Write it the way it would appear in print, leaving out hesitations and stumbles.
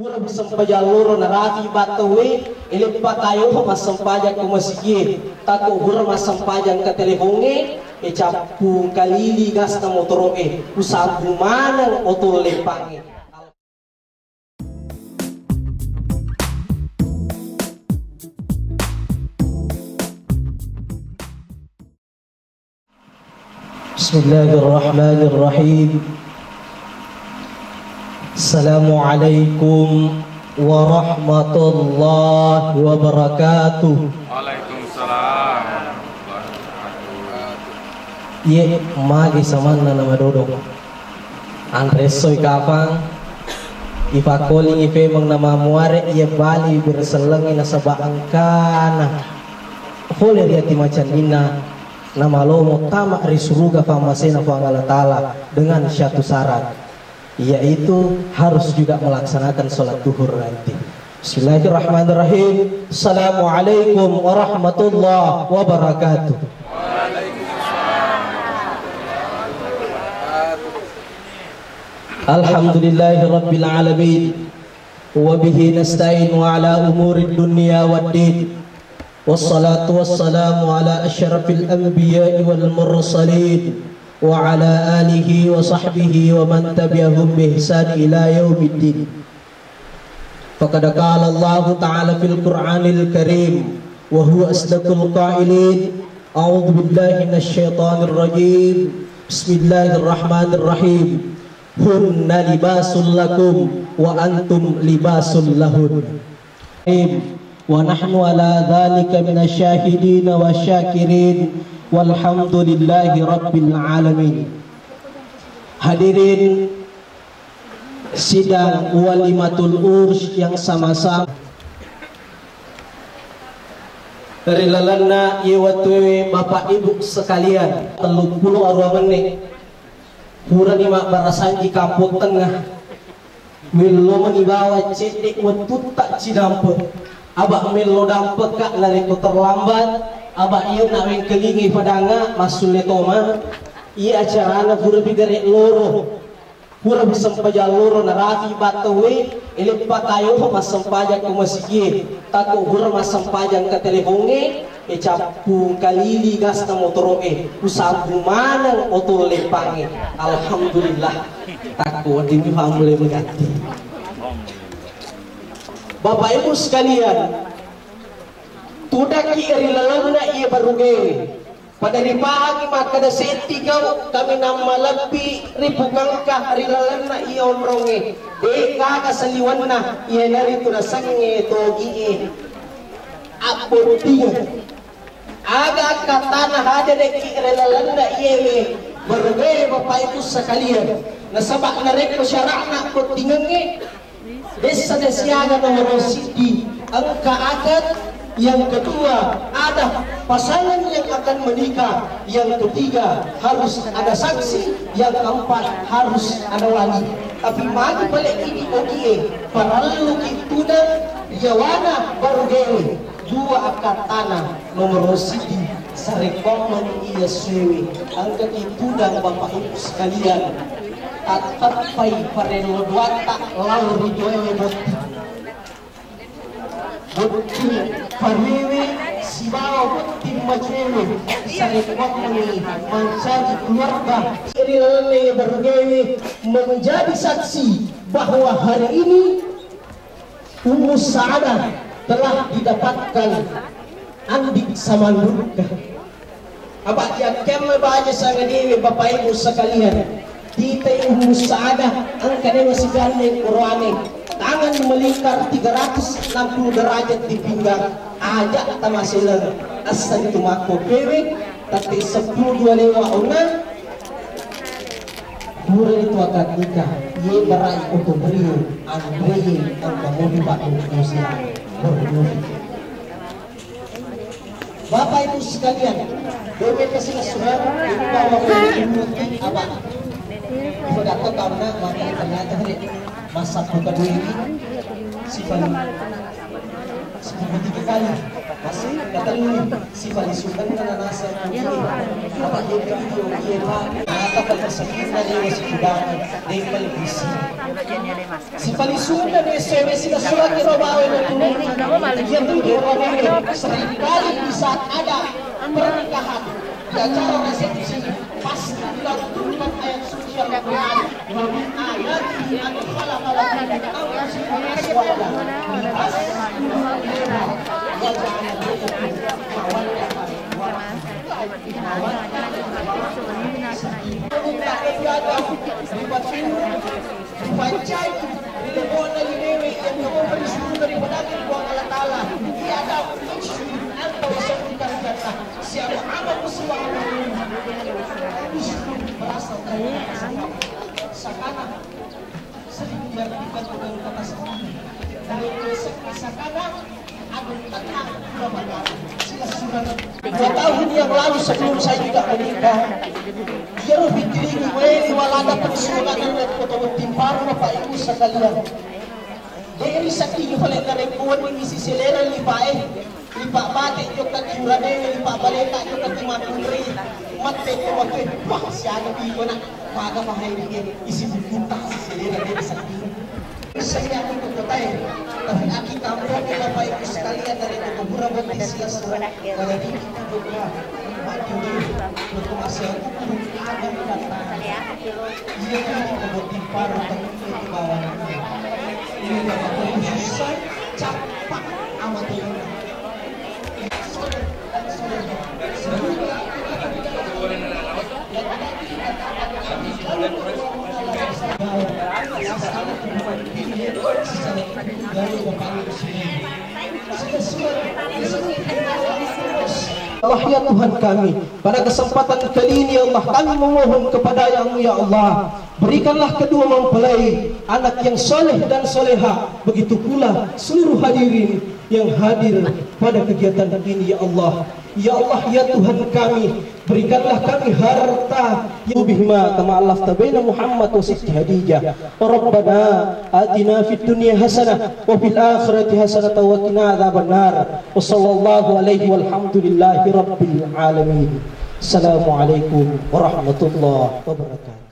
Pura bisampajan loro na rafi batawi ilipat tayo masampajan ko masigit tako hura masampajan ka teleponge capu kalili gas na motoro usang bumanang otol lepange. Bismillahirrahmanirrahim. Assalamualaikum warahmatullahi wabarakatuh. Waalaikumsalam. Ye magi samanna nama dodong. Andres soy kafang. Ipa calling ife mang nama muare ye bali berseleng ina sabaangkana. Fole riati macan ina nama lomo tamak risuruga famasena fangala taala dengan satu syarat, yaitu harus juga melaksanakan sholat duhur nanti. Bismillahirrahmanirrahim. Assalamualaikum warahmatullahi wabarakatuh. Alhamdulillahi rabbil alamin wa bihi nasta'in wa ala umurid dunya waddin. Wassalatu wassalamu ala asyrafil anbiya'i wal mursalin wa ala alihi wa sahbihi wa man tabi'ahum bi ihsan ila yaumiddin. Faqad qala Allah ta'ala fil Qur'anil Karim wa huwa asdaqul qa'ilin. A'udzu billahi minasy syaithanir rajim. Bismillahirrahmanirrahim. Hunna libasul lakum wa antum libasul lahun. Wa nahnu ala dhalika minasyahidin wa syakirin walhamdulillahi rabbil alamin. Hadirin sidang walimatul urs yang sama-sama dari lalana yewatwe bapak ibu sekalian 30 arwah menit pura ni mak barasan di kampung tengah milo mengibawa cedik wetut tak cidampe abak melo dampet kak lari ko terlambat abak iya nak kelingi padanga masul letoma iya acarana pura bigare loro pura bisampajan loro na rafi batawi ilipat tayo masampajan ko masigit tako hura masampajan ka teleponge capu kalili gas na motoro usang bumanang otol lepange. Alhamdulillah tako dimi famule mengati. Bapak ibu sekalian, tudaki eri lalangna ia barugeri. Pada ripahagi maka da senti kau kami nama lebih ribu kangkah eri lalangna ia omronge. Deka kasaliwanna ia nari tu nasange togi apotiga. Aga katana hada deki eri lalangna ia barugeri bapak ibu sekalian. Nasabak nareko syarakna kotingenge. Desa desiaga nomor sidi angka akad. Yang kedua ada pasangan yang akan menikah. Yang ketiga harus ada saksi. Yang keempat harus ada wali. Tapi magi balik ini okie paralu kituna yawana baru dewe dua akad tanah nomor sidi sarekoman iya suwe angka itu dan bapak ibu sekalian tatapai parelo duata lalu rijoewe boti pariwe sibawa boti macewe sarekoman mencari keluarga irilane bergewe menjadi saksi bahwa hari ini Ummu Sa'adah telah didapatkan andik samandurka. Abak jakem baca sangat dewi bapak ibu sekalian. Kita Ummu Sa'adah angkanya masih gandeng Qur'ane. Tangan melingkar 360 derajat di pinggang. Ajak tamasilang asal itu mako pewe. Tapi 10 lewa una. Pura itu akan nikah. Ye berai untuk beriu. Andrei yang kamu Pak Muslim. Bapak ibu sekalian, doa kasih surat ini bawa menuruti apa? Sudah tahu karena makanya ternyata hari masa kedua ini si seperti kali masih kataluni si palisukan na nasa apa dia video dia mengatakan kesakitan dia si kudani dia palibisi si palisukan dia sewe sila surat kirabawe na tulong dia tuh kirabawe seringkali di saat ada pernikahan di acara resepsi pasti dilakukan ayat suci Al-Quran ayat yang sakana sering diartikan dengan kata sakana agung tenang Ramadan sila surat 2 tahun yang lalu sebelum saya tidak menikah dia berpikir ini walada pensunan dan ketemu timpar Bapak Ibu sekalian dari sakit oleh karekuan ini si selera lipae lipa mati juga curane lipa baleta juga timaturi mate ko mate wah siya ko na maga mahayri isi bukunta si selera dari sakit saya untuk kotay tapi aki kamu ni Bapak Ibu sekalian dari itu berabot di silas pada diri kita juga mati untuk masih ada kata dia kan berarti paru tapi bawah ini Bapak Ibu susah capak amat ini Allah ya Tuhan kami, pada kesempatan kali ini Allah kami memohon kepada Yang-Mu ya Allah, berikanlah kedua mempelai anak yang soleh dan soleha, begitu pula seluruh hadirin yang hadir pada kegiatan ini ya Allah. Ya Allah ya Tuhan kami, berikanlah kami harta yang bihima kama allafta baina Muhammad wa Siti Khadijah. Rabbana atina fid dunya hasanah wa fil akhirati hasanah wa qina adzabannar. Wa sallallahu alaihi walhamdulillahi rabbil alamin. Assalamualaikum warahmatullahi wabarakatuh.